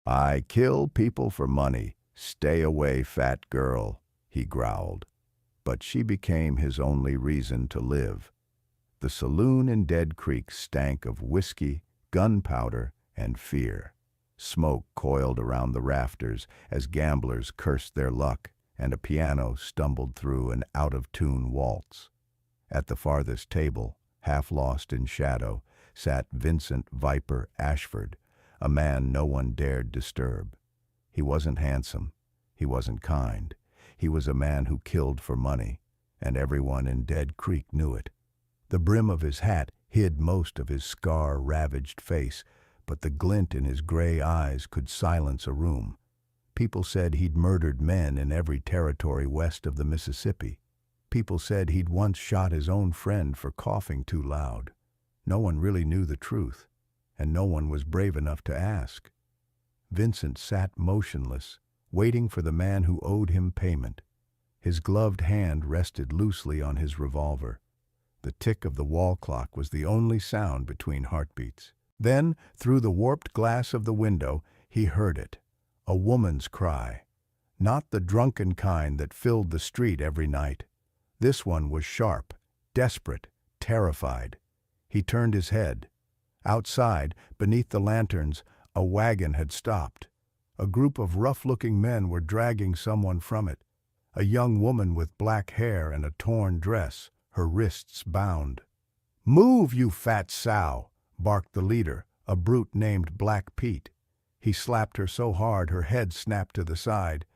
"I kill people for money. Stay away, fat girl," he growled. But she became his only reason to live. The saloon in Dead Creek stank of whiskey, gunpowder, and fear. Smoke coiled around the rafters as gamblers cursed their luck, and a piano stumbled through an out-of-tune waltz. At the farthest table, half lost in shadow, sat Vincent Viper Ashford, a man no one dared disturb. He wasn't handsome. He wasn't kind. He was a man who killed for money, and everyone in Dead Creek knew it. The brim of his hat hid most of his scar-ravaged face, but the glint in his gray eyes could silence a room. People said he'd murdered men in every territory west of the Mississippi. People said he'd once shot his own friend for coughing too loud. No one really knew the truth, and no one was brave enough to ask. Vincent sat motionless, waiting for the man who owed him payment. His gloved hand rested loosely on his revolver. The tick of the wall clock was the only sound between heartbeats. Then, through the warped glass of the window, he heard it. A woman's cry. Not the drunken kind that filled the street every night. This one was sharp, desperate, terrified. He turned his head. Outside, beneath the lanterns, a wagon had stopped. A group of rough-looking men were dragging someone from it. A young woman with black hair and a torn dress, her wrists bound. "Move, you fat sow!" barked the leader, a brute named Black Pete. He slapped her so hard her head snapped to the side.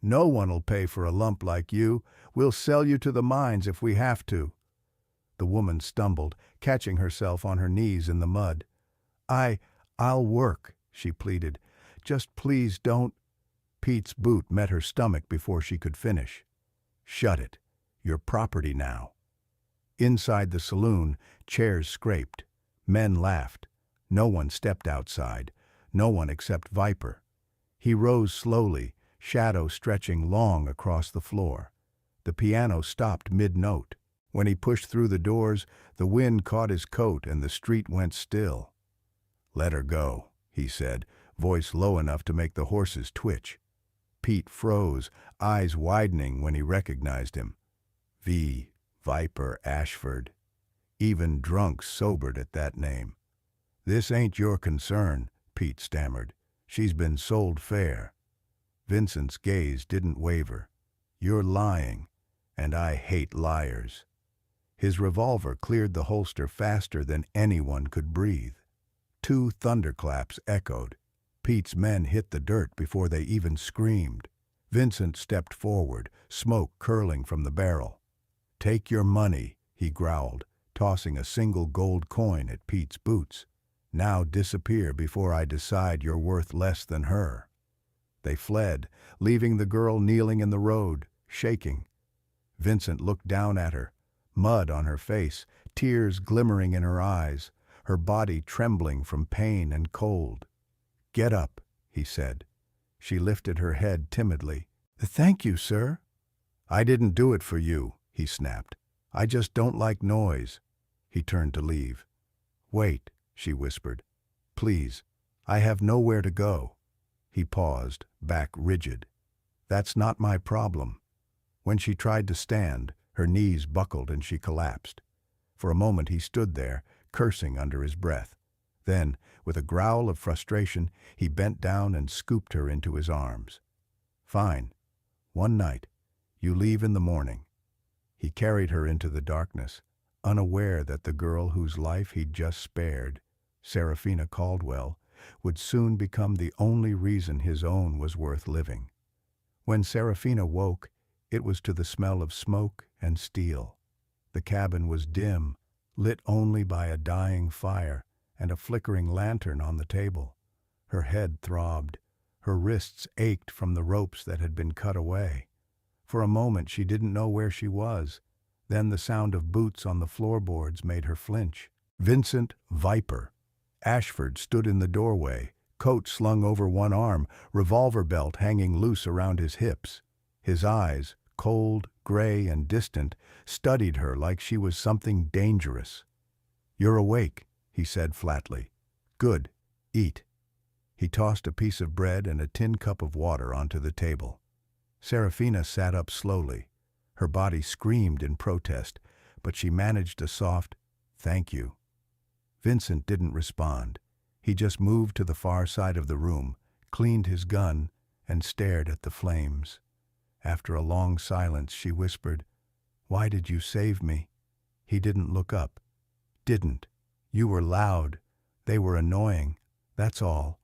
"No one'll pay for a lump like you. We'll sell you to the mines if we have to." The woman stumbled, catching herself on her knees in the mud. I'll work," she pleaded. "Just please don't—" Pete's boot met her stomach before she could finish. "Shut it. You're property now." Inside the saloon, chairs scraped. Men laughed. No one stepped outside. No one except Viper. He rose slowly, shadow stretching long across the floor. The piano stopped mid-note. When he pushed through the doors, the wind caught his coat and the street went still. "Let her go," he said, voice low enough to make the horses twitch. Pete froze, eyes widening when he recognized him. Viper Ashford. Even drunks sobered at that name. "This ain't your concern," Pete stammered. "She's been sold fair." Vincent's gaze didn't waver. "You're lying, and I hate liars." His revolver cleared the holster faster than anyone could breathe. 2 thunderclaps echoed. Pete's men hit the dirt before they even screamed. Vincent stepped forward, smoke curling from the barrel. "Take your money," he growled, tossing a single gold coin at Pete's boots. "Now disappear before I decide you're worth less than her." They fled, leaving the girl kneeling in the road, shaking. Vincent looked down at her, mud on her face, tears glimmering in her eyes, her body trembling from pain and cold. "Get up," he said. She lifted her head timidly. "Thank you, sir." "I didn't do it for you," he snapped. "I just don't like noise." He turned to leave. "Wait," she whispered. "Please, I have nowhere to go." He paused, back rigid. "That's not my problem." When she tried to stand, her knees buckled and she collapsed. For a moment he stood there, cursing under his breath. Then, with a growl of frustration, he bent down and scooped her into his arms. "Fine. One night. You leave in the morning." He carried her into the darkness, unaware that the girl whose life he'd just spared, Serafina Caldwell, would soon become the only reason his own was worth living. When Serafina woke, it was to the smell of smoke and steel. The cabin was dim, lit only by a dying fire and a flickering lantern on the table. Her head throbbed. Her wrists ached from the ropes that had been cut away. For a moment she didn't know where she was. Then the sound of boots on the floorboards made her flinch. Vincent Viper Ashford stood in the doorway, coat slung over one arm, revolver belt hanging loose around his hips. His eyes, cold, gray, and distant, studied her like she was something dangerous. "You're awake," he said flatly. "Good. Eat." He tossed a piece of bread and a tin cup of water onto the table. Serafina sat up slowly. Her body screamed in protest, but she managed a soft, "Thank you." Vincent didn't respond. He just moved to the far side of the room, cleaned his gun, and stared at the flames. After a long silence, she whispered, "Why did you save me?" He didn't look up. "Didn't. You were loud. They were annoying. That's all."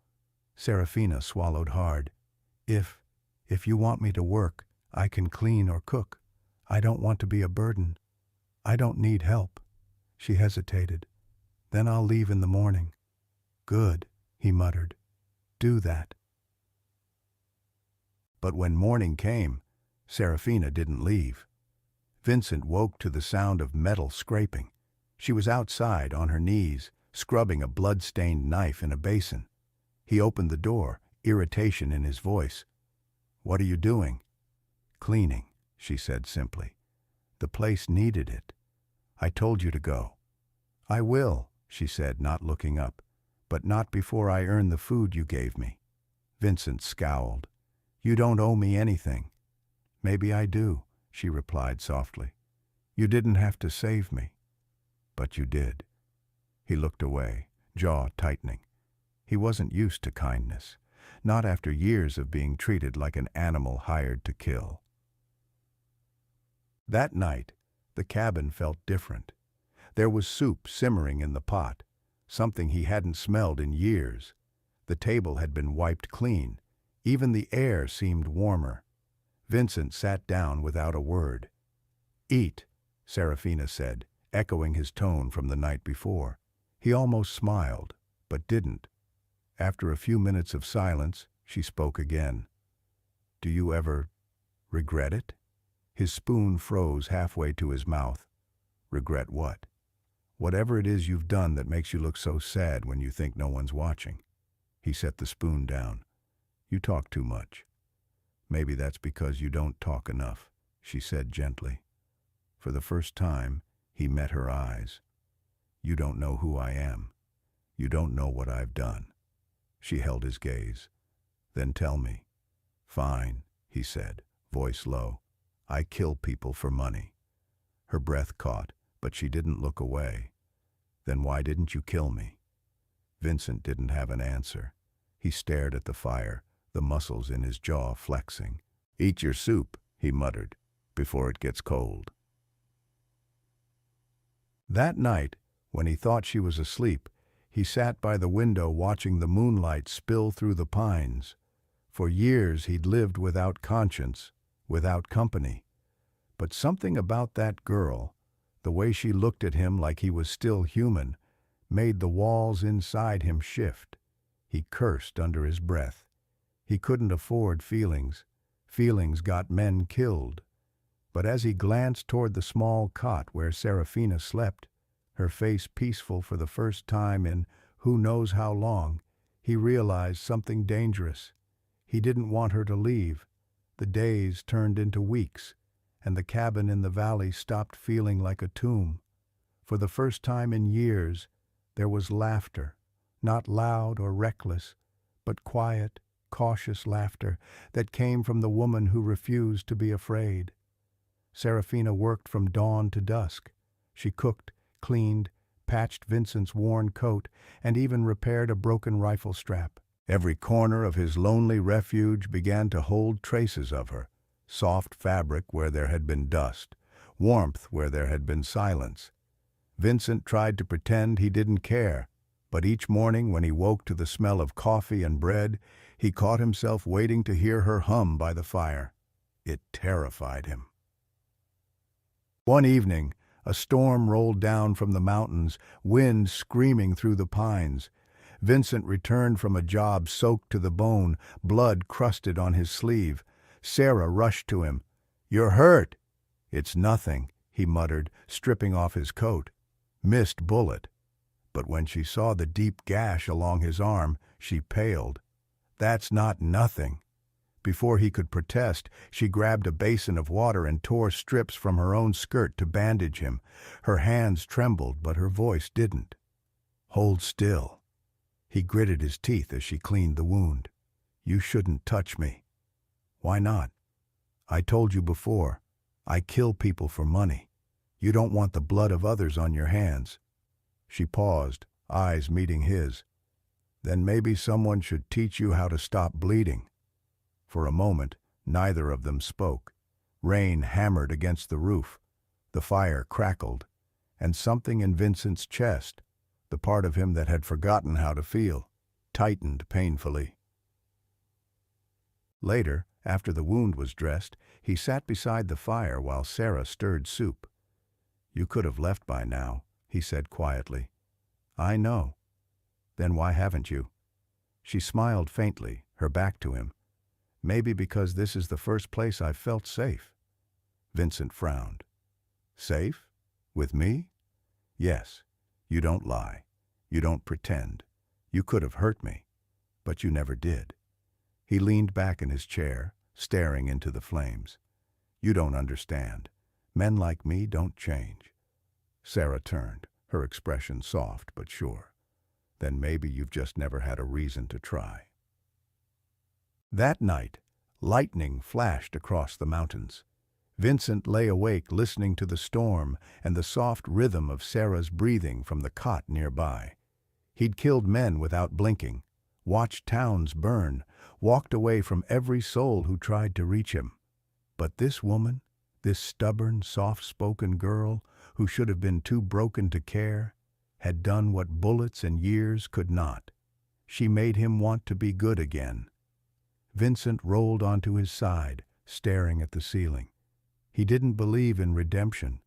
Serafina swallowed hard. If you want me to work, I can clean or cook. I don't want to be a burden. I don't need help." She hesitated. "Then I'll leave in the morning." "Good," he muttered. "Do that." But when morning came, Serafina didn't leave. Vincent woke to the sound of metal scraping. She was outside, on her knees, scrubbing a blood-stained knife in a basin. He opened the door, irritation in his voice. "What are you doing?" "Cleaning," she said simply. "The place needed it. I told you to go." "I will," she said, not looking up, "but not before I earn the food you gave me." Vincent scowled. "You don't owe me anything." "Maybe I do," she replied softly. "You didn't have to save me." "But you did." He looked away, jaw tightening. He wasn't used to kindness, not after years of being treated like an animal hired to kill. That night, the cabin felt different. There was soup simmering in the pot, something he hadn't smelled in years. The table had been wiped clean. Even the air seemed warmer. Vincent sat down without a word. "Eat," Serafina said, echoing his tone from the night before. He almost smiled, but didn't. After a few minutes of silence, she spoke again. "Do you ever regret it?" His spoon froze halfway to his mouth. "Regret what?" "Whatever it is you've done that makes you look so sad when you think no one's watching." He set the spoon down. "You talk too much." "Maybe that's because you don't talk enough," she said gently. For the first time, he met her eyes. "You don't know who I am. You don't know what I've done." She held his gaze. "Then tell me." "Fine," he said, voice low. "I kill people for money." Her breath caught, but she didn't look away. "Then why didn't you kill me?" Vincent didn't have an answer. He stared at the fire, the muscles in his jaw flexing. "Eat your soup," he muttered, "before it gets cold." That night, when he thought she was asleep, he sat by the window watching the moonlight spill through the pines. For years he'd lived without conscience, without company. But something about that girl, the way she looked at him like he was still human, made the walls inside him shift. He cursed under his breath. He couldn't afford feelings. Feelings got men killed. But as he glanced toward the small cot where Serafina slept, her face peaceful for the first time in who knows how long, he realized something dangerous. He didn't want her to leave. The days turned into weeks, and the cabin in the valley stopped feeling like a tomb. For the first time in years, there was laughter, not loud or reckless, but quiet, cautious laughter that came from the woman who refused to be afraid. Serafina worked from dawn to dusk. She cooked, cleaned, patched Vincent's worn coat, and even repaired a broken rifle strap. Every corner of his lonely refuge began to hold traces of her. Soft fabric where there had been dust, warmth where there had been silence. Vincent tried to pretend he didn't care, but each morning when he woke to the smell of coffee and bread, he caught himself waiting to hear her hum by the fire. It terrified him. One evening, a storm rolled down from the mountains, wind screaming through the pines. Vincent returned from a job soaked to the bone, blood crusted on his sleeve. Sarah rushed to him. "You're hurt." "It's nothing," he muttered, stripping off his coat. "Missed bullet." But when she saw the deep gash along his arm, she paled. "That's not nothing." Before he could protest, she grabbed a basin of water and tore strips from her own skirt to bandage him. Her hands trembled, but her voice didn't. "Hold still." He gritted his teeth as she cleaned the wound. "You shouldn't touch me." "Why not?" "I told you before. I kill people for money. You don't want the blood of others on your hands." She paused, eyes meeting his. "Then maybe someone should teach you how to stop bleeding." For a moment, neither of them spoke. Rain hammered against the roof. The fire crackled, and something in Vincent's chest, the part of him that had forgotten how to feel, tightened painfully. Later, after the wound was dressed, he sat beside the fire while Sarah stirred soup. "You could have left by now," he said quietly. "I know." "Then why haven't you?" She smiled faintly, her back to him. "Maybe because this is the first place I've felt safe." Vincent frowned. "Safe? With me?" "Yes. You don't lie. You don't pretend. You could have hurt me, but you never did." He leaned back in his chair, staring into the flames. "You don't understand. Men like me don't change." Sarah turned, her expression soft but sure. "Then maybe you've just never had a reason to try." That night, lightning flashed across the mountains. Vincent lay awake listening to the storm and the soft rhythm of Sarah's breathing from the cot nearby. He'd killed men without blinking, watched towns burn, walked away from every soul who tried to reach him. But this woman, this stubborn, soft-spoken girl who should have been too broken to care, had done what bullets and years could not. She made him want to be good again. Vincent rolled onto his side, staring at the ceiling. He didn't believe in redemption,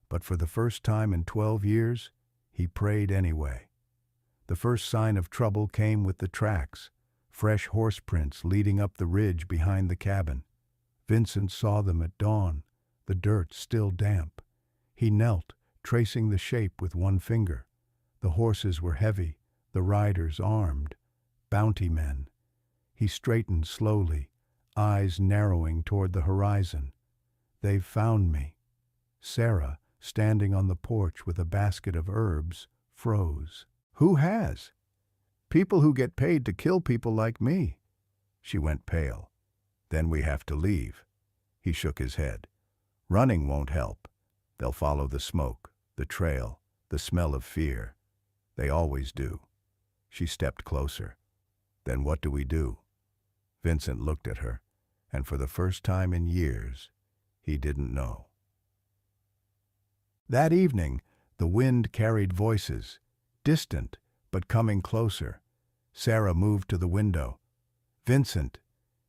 but for the first time in 12 years, he prayed anyway. The first sign of trouble came with the tracks, fresh horse prints leading up the ridge behind the cabin. Vincent saw them at dawn, the dirt still damp. He knelt, tracing the shape with one finger. The horses were heavy, the riders armed. Bounty men. He straightened slowly, eyes narrowing toward the horizon. "They've found me." Sarah, standing on the porch with a basket of herbs, froze. "Who has?" "People who get paid to kill people like me." She went pale. "Then we have to leave." He shook his head. "Running won't help. They'll follow the smoke, the trail, the smell of fear. They always do." She stepped closer. "Then what do we do?" Vincent looked at her, and for the first time in years, he didn't know. That evening, the wind carried voices, distant but coming closer. Sarah moved to the window. "Vincent."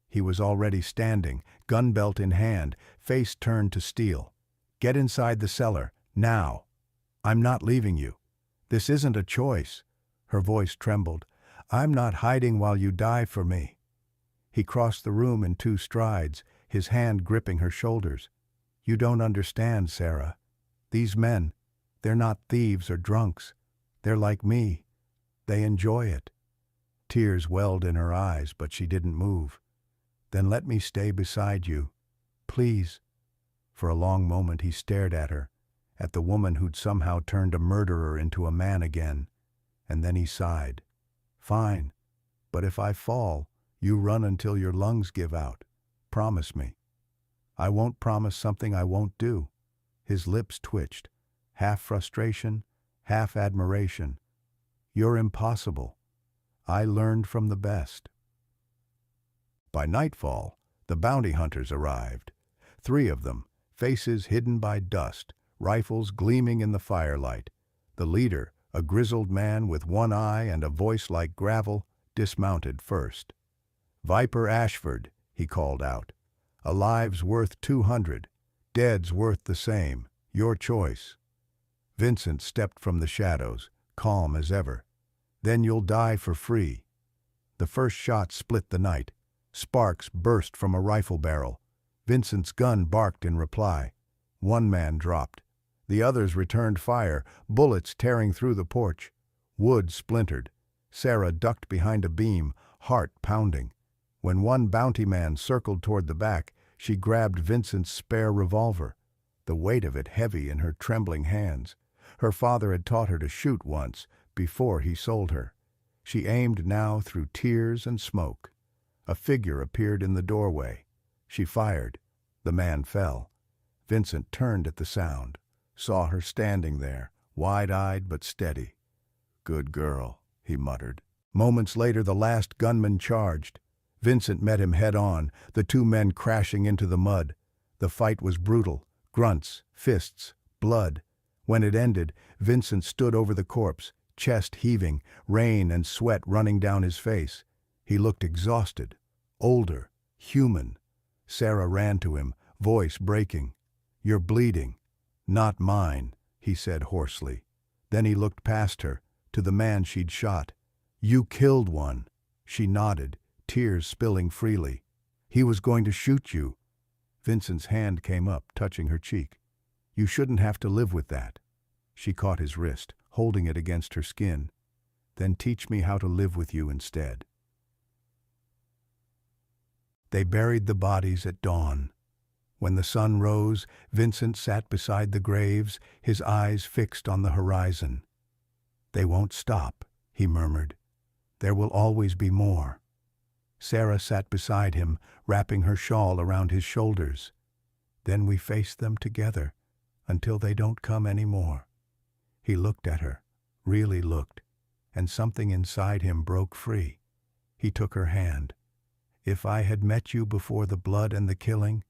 He was already standing, gun belt in hand, face turned to steel. "Get inside the cellar, now. I'm not leaving you. This isn't a choice." Her voice trembled. "I'm not hiding while you die for me." He crossed the room in 2 strides, his hand gripping her shoulders. "You don't understand, Sarah. These men, they're not thieves or drunks. They're like me. They enjoy it." Tears welled in her eyes, but she didn't move. "Then let me stay beside you. Please." For a long moment he stared at her, at the woman who'd somehow turned a murderer into a man again. And then he sighed. "Fine. But if I fall, you run until your lungs give out. Promise me." "I won't promise something I won't do." His lips twitched, half frustration, half admiration. "You're impossible. I learned from the best." By nightfall, the bounty hunters arrived. 3 of them, faces hidden by dust, rifles gleaming in the firelight. The leader, a grizzled man with one eye and a voice like gravel, dismounted first. "Viper Ashford," he called out. "A live's worth 200. Dead's worth the same. Your choice." Vincent stepped from the shadows, calm as ever. "Then you'll die for free." The first shot split the night. Sparks burst from a rifle barrel. Vincent's gun barked in reply. 1 man dropped. The others returned fire, bullets tearing through the porch. Wood splintered. Sarah ducked behind a beam, heart pounding. When one bounty man circled toward the back, she grabbed Vincent's spare revolver, the weight of it heavy in her trembling hands. Her father had taught her to shoot once, before he sold her. She aimed now through tears and smoke. A figure appeared in the doorway. She fired. The man fell. Vincent turned at the sound, saw her standing there, wide-eyed but steady. "Good girl," he muttered. Moments later, the last gunman charged. Vincent met him head-on, the two men crashing into the mud. The fight was brutal. Grunts, fists, blood. When it ended, Vincent stood over the corpse, chest heaving, rain and sweat running down his face. He looked exhausted, older, human. Sarah ran to him, voice breaking. "You're bleeding." "Not mine," he said hoarsely. Then he looked past her, to the man she'd shot. "You killed one." She nodded, tears spilling freely. "He was going to shoot you." Vincent's hand came up, touching her cheek. "You shouldn't have to live with that." She caught his wrist, holding it against her skin. "Then teach me how to live with you instead." They buried the bodies at dawn. When the sun rose, Vincent sat beside the graves, his eyes fixed on the horizon. "They won't stop," he murmured. "There will always be more." Sarah sat beside him, wrapping her shawl around his shoulders. "Then we face them together, until they don't come anymore." He looked at her, really looked, and something inside him broke free. He took her hand. "If I had met you before the blood and the killing,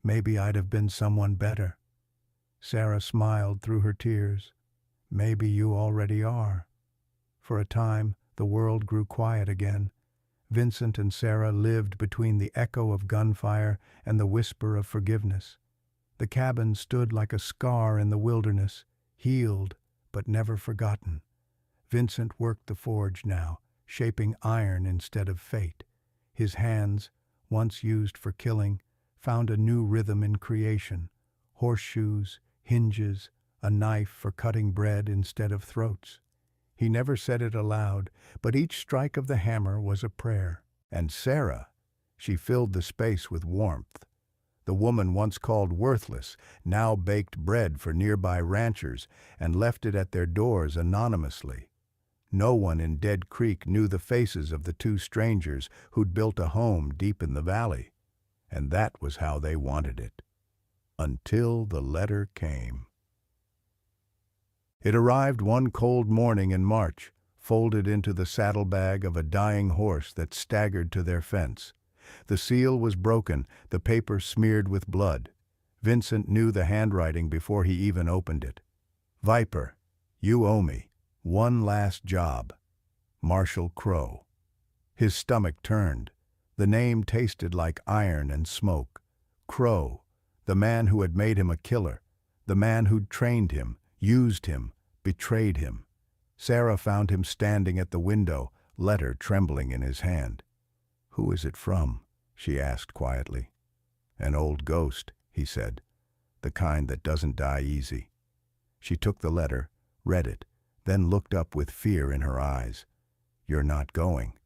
maybe I'd have been someone better." Sarah smiled through her tears. "Maybe you already are." For a time, the world grew quiet again. Vincent and Sarah lived between the echo of gunfire and the whisper of forgiveness. The cabin stood like a scar in the wilderness, healed but never forgotten. Vincent worked the forge now, shaping iron instead of fate. His hands, once used for killing, found a new rhythm in creation. Horseshoes, hinges, a knife for cutting bread instead of throats. He never said it aloud, but each strike of the hammer was a prayer. And Sarah, she filled the space with warmth. The woman once called worthless, now baked bread for nearby ranchers and left it at their doors anonymously. No one in Dead Creek knew the faces of the two strangers who'd built a home deep in the valley. And that was how they wanted it. Until the letter came. It arrived one cold morning in March, folded into the saddlebag of a dying horse that staggered to their fence. The seal was broken, the paper smeared with blood. Vincent knew the handwriting before he even opened it. "Viper, you owe me. One last job. Marshall Crow." His stomach turned. The name tasted like iron and smoke. Crow, the man who had made him a killer, the man who'd trained him, used him, betrayed him. Sarah found him standing at the window, letter trembling in his hand. "Who is it from?" she asked quietly. "An old ghost," he said, "the kind that doesn't die easy." She took the letter, read it, then looked up with fear in her eyes. "You're not going."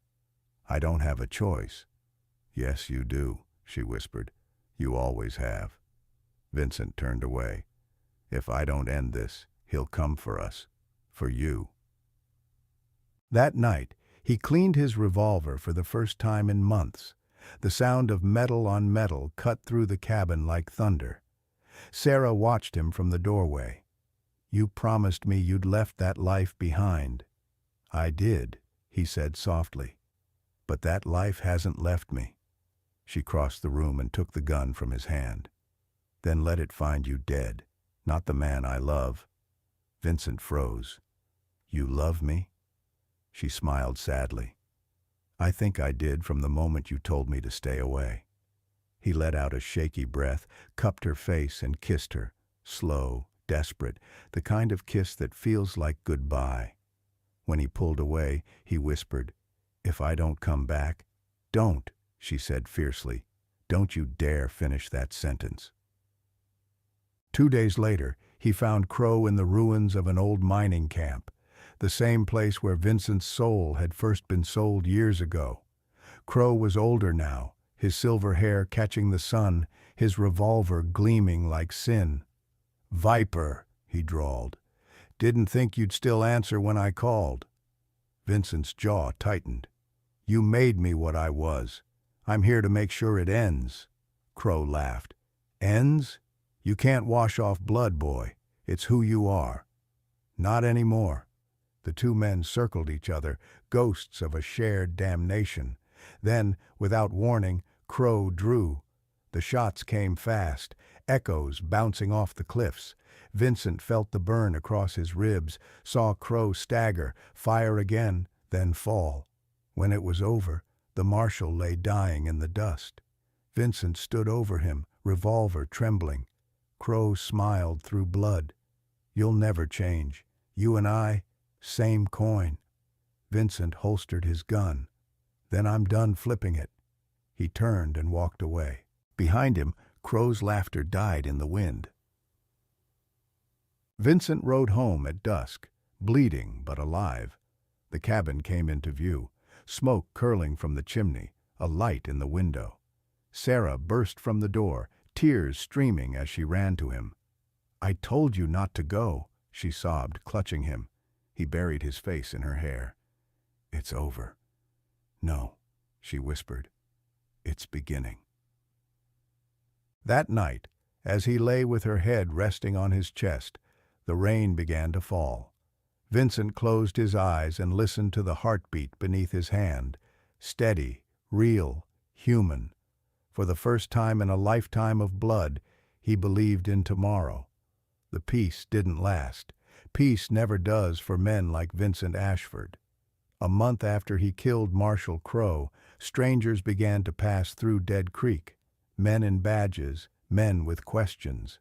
"I don't have a choice." "Yes, you do," she whispered. "You always have." Vincent turned away. "If I don't end this, he'll come for us. For you." That night, he cleaned his revolver for the first time in months. The sound of metal on metal cut through the cabin like thunder. Sarah watched him from the doorway. "You promised me you'd left that life behind." "I did," he said softly. "But that life hasn't left me." She crossed the room and took the gun from his hand. "Then let it find you dead, not the man I love." Vincent froze. "You love me?" She smiled sadly. "I think I did from the moment you told me to stay away." He let out a shaky breath, cupped her face and kissed her, slow, desperate, the kind of kiss that feels like goodbye. When he pulled away, he whispered, "If I don't come back—" "Don't," she said fiercely. "Don't you dare finish that sentence." 2 days later, he found Crow in the ruins of an old mining camp, the same place where Vincent's soul had first been sold years ago. Crow was older now, his silver hair catching the sun, his revolver gleaming like sin. "Viper," he drawled. "Didn't think you'd still answer when I called." Vincent's jaw tightened. You made me what I was. I'm here to make sure it ends. Crow laughed. Ends? You can't wash off blood, boy. It's who you are. Not anymore. The two men circled each other, ghosts of a shared damnation. Then, without warning, Crow drew. The shots came fast, echoes bouncing off the cliffs. Vincent felt the burn across his ribs, saw Crow stagger, fire again, then fall. When it was over, the marshal lay dying in the dust. Vincent stood over him, revolver trembling. Crow smiled through blood. You'll never change. You and I, same coin. Vincent holstered his gun. Then I'm done flipping it. He turned and walked away. Behind him, Crow's laughter died in the wind. Vincent rode home at dusk, bleeding but alive. The cabin came into view, smoke curling from the chimney, a light in the window. Sarah burst from the door, tears streaming as she ran to him. I told you not to go, she sobbed, clutching him. He buried his face in her hair. It's over. No, she whispered. It's beginning. That night, as he lay with her head resting on his chest, the rain began to fall. Vincent closed his eyes and listened to the heartbeat beneath his hand, steady, real, human. For the first time in a lifetime of blood, he believed in tomorrow. The peace didn't last. Peace never does for men like Vincent Ashford. A month after he killed Marshal Crow, strangers began to pass through Dead Creek. Men in badges, men with questions.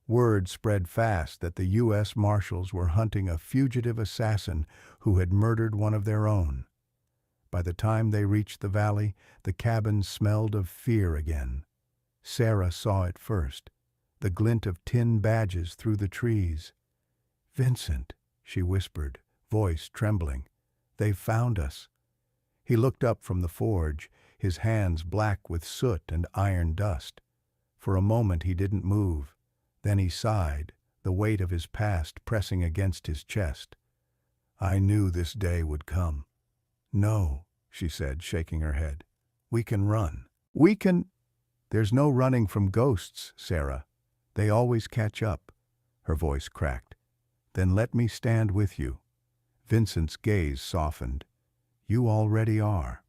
Word spread fast that the U.S. Marshals were hunting a fugitive assassin who had murdered one of their own. By the time they reached the valley, the cabin smelled of fear again. Sarah saw it first, the glint of tin badges through the trees. Vincent, she whispered, voice trembling. They've found us. He looked up from the forge, his hands black with soot and iron dust. For a moment he didn't move. Then he sighed, the weight of his past pressing against his chest. I knew this day would come. No, she said, shaking her head. We can run. We can... There's no running from ghosts, Sarah. They always catch up. Her voice cracked. Then let me stand with you. Vincent's gaze softened. You already are.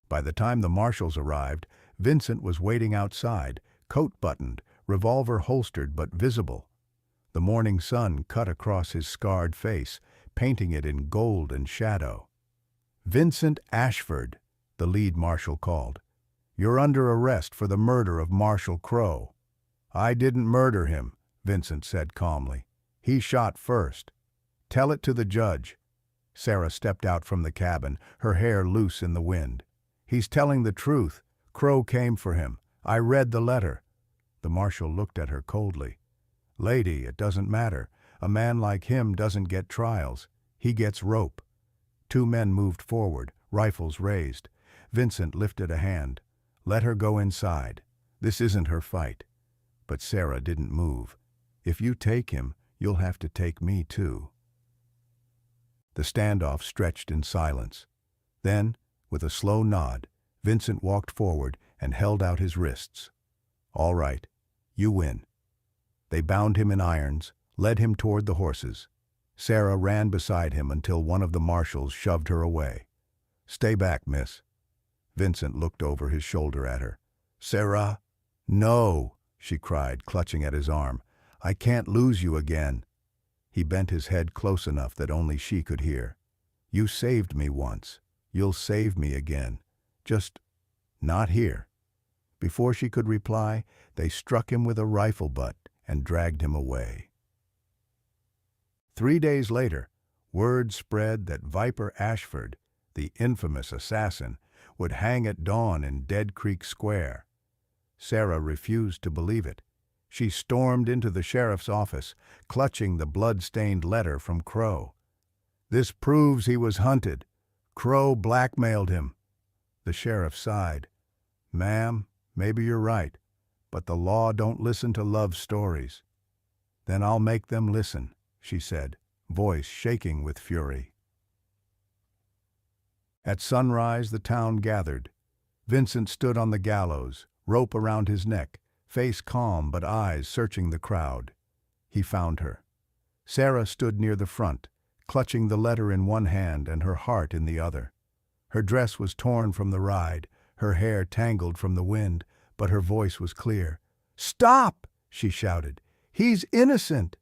By the time the marshals arrived, Vincent was waiting outside, coat buttoned, revolver holstered but visible. The morning sun cut across his scarred face, painting it in gold and shadow. Vincent Ashford, the lead marshal called. You're under arrest for the murder of Marshal Crow. I didn't murder him, Vincent said calmly. He shot first. Tell it to the judge. Sarah stepped out from the cabin, her hair loose in the wind. He's telling the truth. Crow came for him. I read the letter. The marshal looked at her coldly. Lady, it doesn't matter. A man like him doesn't get trials. He gets rope. Two men moved forward, rifles raised. Vincent lifted a hand. Let her go inside. This isn't her fight. But Sarah didn't move. If you take him, you'll have to take me too. The standoff stretched in silence. Then, with a slow nod, Vincent walked forward and held out his wrists. All right, you win. They bound him in irons, led him toward the horses. Sarah ran beside him until one of the marshals shoved her away. Stay back, miss. Vincent looked over his shoulder at her. Sarah? No, she cried, clutching at his arm. I can't lose you again. He bent his head close enough that only she could hear. You saved me once. You'll save me again. Just not here. Before she could reply, they struck him with a rifle butt and dragged him away. 3 days later, word spread that Viper Ashford, the infamous assassin, would hang at dawn in Dead Creek Square. Sarah refused to believe it. She stormed into the sheriff's office, clutching the blood-stained letter from Crow. This proves he was hunted. Crow blackmailed him. The sheriff sighed. Ma'am, maybe you're right, but the law don't listen to love stories. Then I'll make them listen, she said, voice shaking with fury. At sunrise, the town gathered. Vincent stood on the gallows, rope around his neck, face calm but eyes searching the crowd. He found her. Sarah stood near the front, clutching the letter in one hand and her heart in the other. Her dress was torn from the ride, her hair tangled from the wind, but her voice was clear. "Stop!" she shouted. "He's innocent!"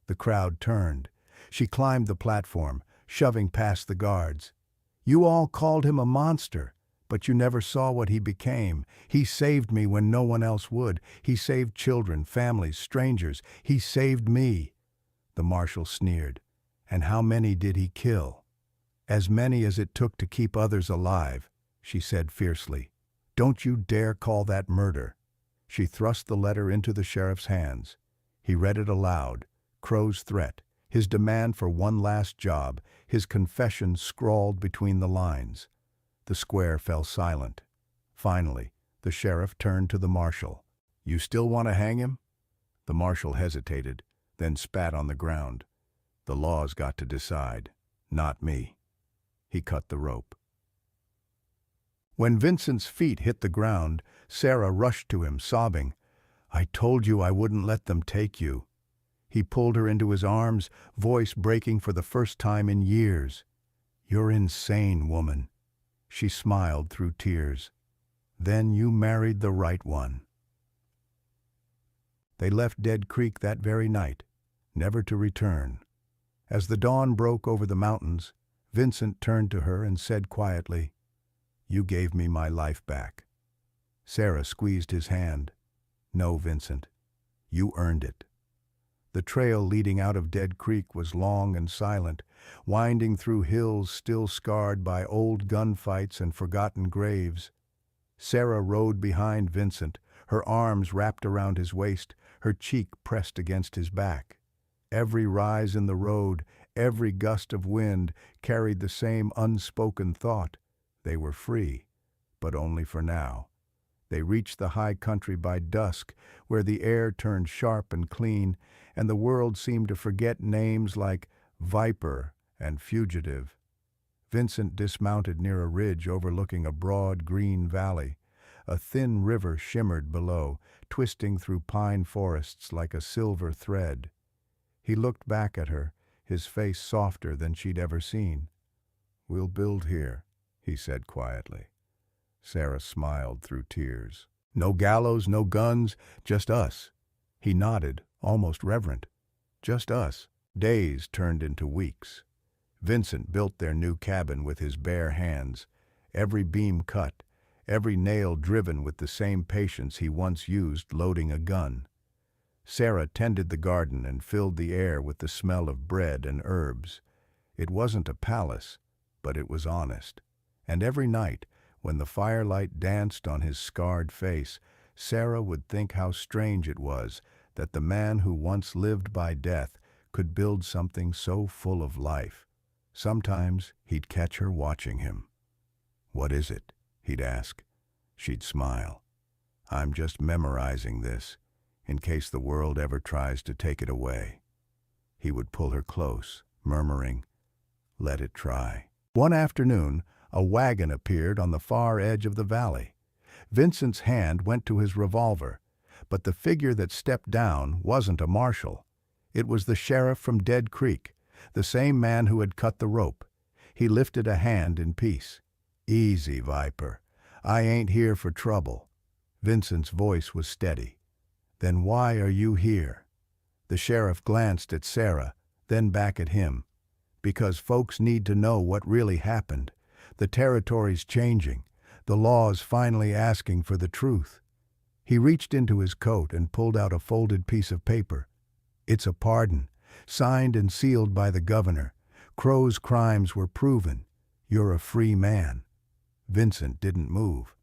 The crowd turned. She climbed the platform, shoving past the guards. "You all called him a monster, but you never saw what he became. He saved me when no one else would. He saved children, families, strangers. He saved me." The marshal sneered. "And how many did he kill?" "As many as it took to keep others alive," she said fiercely. "Don't you dare call that murder." She thrust the letter into the sheriff's hands. He read it aloud, Crow's threat, his demand for one last job, his confession scrawled between the lines. The square fell silent. Finally, the sheriff turned to the marshal. "You still want to hang him?" The marshal hesitated, then spat on the ground. "The law's got to decide, not me." He cut the rope. When Vincent's feet hit the ground, Sarah rushed to him, sobbing, "I told you I wouldn't let them take you." He pulled her into his arms, voice breaking for the first time in years. "You're insane, woman." She smiled through tears. "Then you married the right one." They left Dead Creek that very night, never to return. As the dawn broke over the mountains, Vincent turned to her and said quietly, "You gave me my life back." Sarah squeezed his hand. "No, Vincent, you earned it." The trail leading out of Dead Creek was long and silent, winding through hills still scarred by old gunfights and forgotten graves. Sarah rode behind Vincent, her arms wrapped around his waist, her cheek pressed against his back. Every rise in the road, every gust of wind carried the same unspoken thought. They were free, but only for now. They reached the high country by dusk, where the air turned sharp and clean, and the world seemed to forget names like Viper and Fugitive. Vincent dismounted near a ridge overlooking a broad green valley. A thin river shimmered below, twisting through pine forests like a silver thread. He looked back at her, his face softer than she'd ever seen. "We'll build here," he said quietly. Sarah smiled through tears. "No gallows, no guns, just us." He nodded, almost reverent. "Just us." Days turned into weeks. Vincent built their new cabin with his bare hands, every beam cut, every nail driven with the same patience he once used loading a gun. Sarah tended the garden and filled the air with the smell of bread and herbs. It wasn't a palace, but it was honest. And every night, when the firelight danced on his scarred face, Sarah would think how strange it was that the man who once lived by death could build something so full of life. Sometimes he'd catch her watching him. "What is it?" he'd ask. She'd smile. "I'm just memorizing this, in case the world ever tries to take it away." He would pull her close, murmuring, "Let it try." One afternoon, a wagon appeared on the far edge of the valley. Vincent's hand went to his revolver, but the figure that stepped down wasn't a marshal. It was the sheriff from Dead Creek, the same man who had cut the rope. He lifted a hand in peace. "Easy, Viper. I ain't here for trouble." Vincent's voice was steady. "Then why are you here?" The sheriff glanced at Sarah, then back at him. "Because folks need to know what really happened. The territory's changing. The law's finally asking for the truth." He reached into his coat and pulled out a folded piece of paper. "It's a pardon, signed and sealed by the governor. Crow's crimes were proven. You're a free man." Vincent didn't move.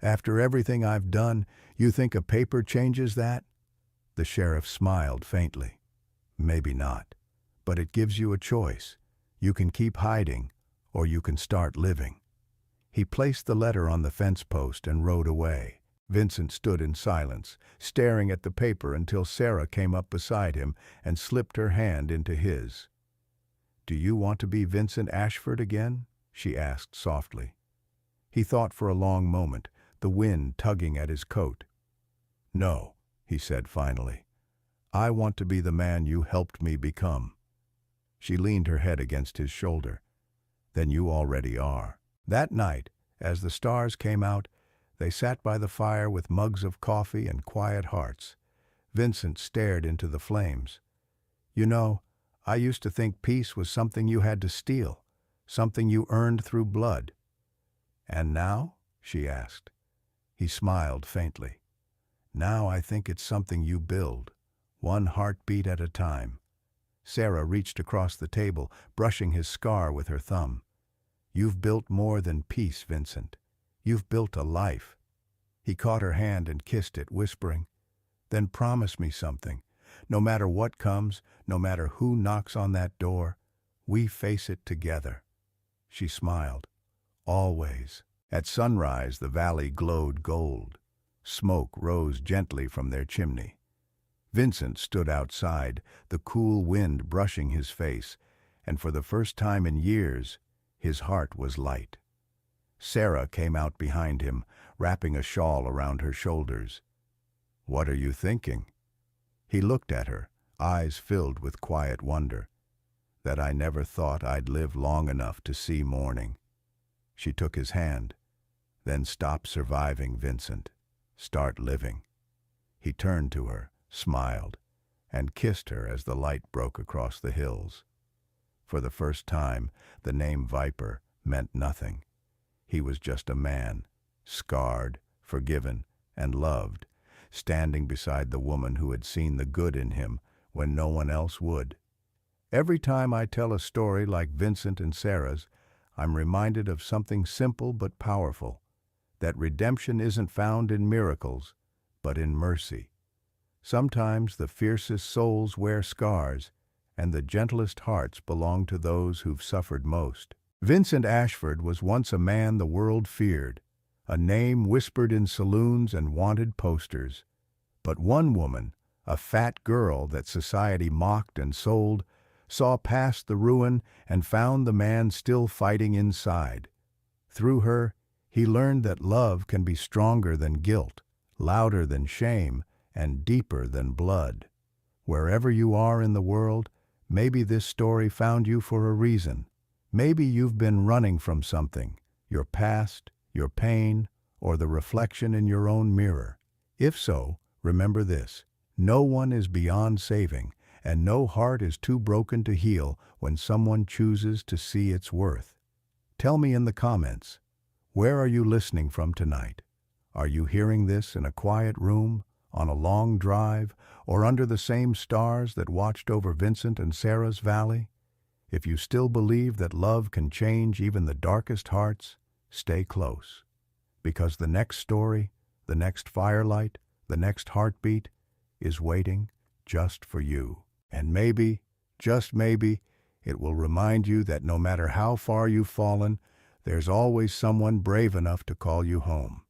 "After everything I've done, you think a paper changes that?" The sheriff smiled faintly. "Maybe not, but it gives you a choice. You can keep hiding, or you can start living." He placed the letter on the fence post and rode away. Vincent stood in silence, staring at the paper until Sarah came up beside him and slipped her hand into his. "Do you want to be Vincent Ashford again?" she asked softly. He thought for a long moment, the wind tugging at his coat. "No," he said finally. "I want to be the man you helped me become." She leaned her head against his shoulder. "Then you already are." That night, as the stars came out, they sat by the fire with mugs of coffee and quiet hearts. Vincent stared into the flames. "You know, I used to think peace was something you had to steal, something you earned through blood." "And now?" she asked. He smiled faintly. "Now I think it's something you build, one heartbeat at a time." Sarah reached across the table, brushing his scar with her thumb. "You've built more than peace, Vincent. You've built a life." He caught her hand and kissed it, whispering, "Then promise me something. No matter what comes, no matter who knocks on that door, we face it together." She smiled. "Always." At sunrise, the valley glowed gold. Smoke rose gently from their chimney. Vincent stood outside, the cool wind brushing his face, and for the first time in years, his heart was light. Sarah came out behind him, wrapping a shawl around her shoulders. "What are you thinking?" He looked at her, eyes filled with quiet wonder. "That I never thought I'd live long enough to see morning." She took his hand. "Then stop surviving, Vincent. Start living." He turned to her, smiled, and kissed her as the light broke across the hills. For the first time, the name Viper meant nothing. He was just a man, scarred, forgiven, and loved, standing beside the woman who had seen the good in him when no one else would. Every time I tell a story like Vincent and Sarah's, I'm reminded of something simple but powerful, that redemption isn't found in miracles, but in mercy. Sometimes the fiercest souls wear scars, and the gentlest hearts belong to those who've suffered most. Vincent Ashford was once a man the world feared, a name whispered in saloons and wanted posters. But one woman, a fat girl that society mocked and sold, saw past the ruin and found the man still fighting inside. Through her, he learned that love can be stronger than guilt, louder than shame, and deeper than blood. Wherever you are in the world, maybe this story found you for a reason. Maybe you've been running from something, your past, your pain, or the reflection in your own mirror. If so, remember this: no one is beyond saving, and no heart is too broken to heal when someone chooses to see its worth. Tell me in the comments, where are you listening from tonight? Are you hearing this in a quiet room, on a long drive, or under the same stars that watched over Vincent and Sarah's valley? If you still believe that love can change even the darkest hearts, stay close. Because the next story, the next firelight, the next heartbeat is waiting just for you. And maybe, just maybe, it will remind you that no matter how far you've fallen, there's always someone brave enough to call you home.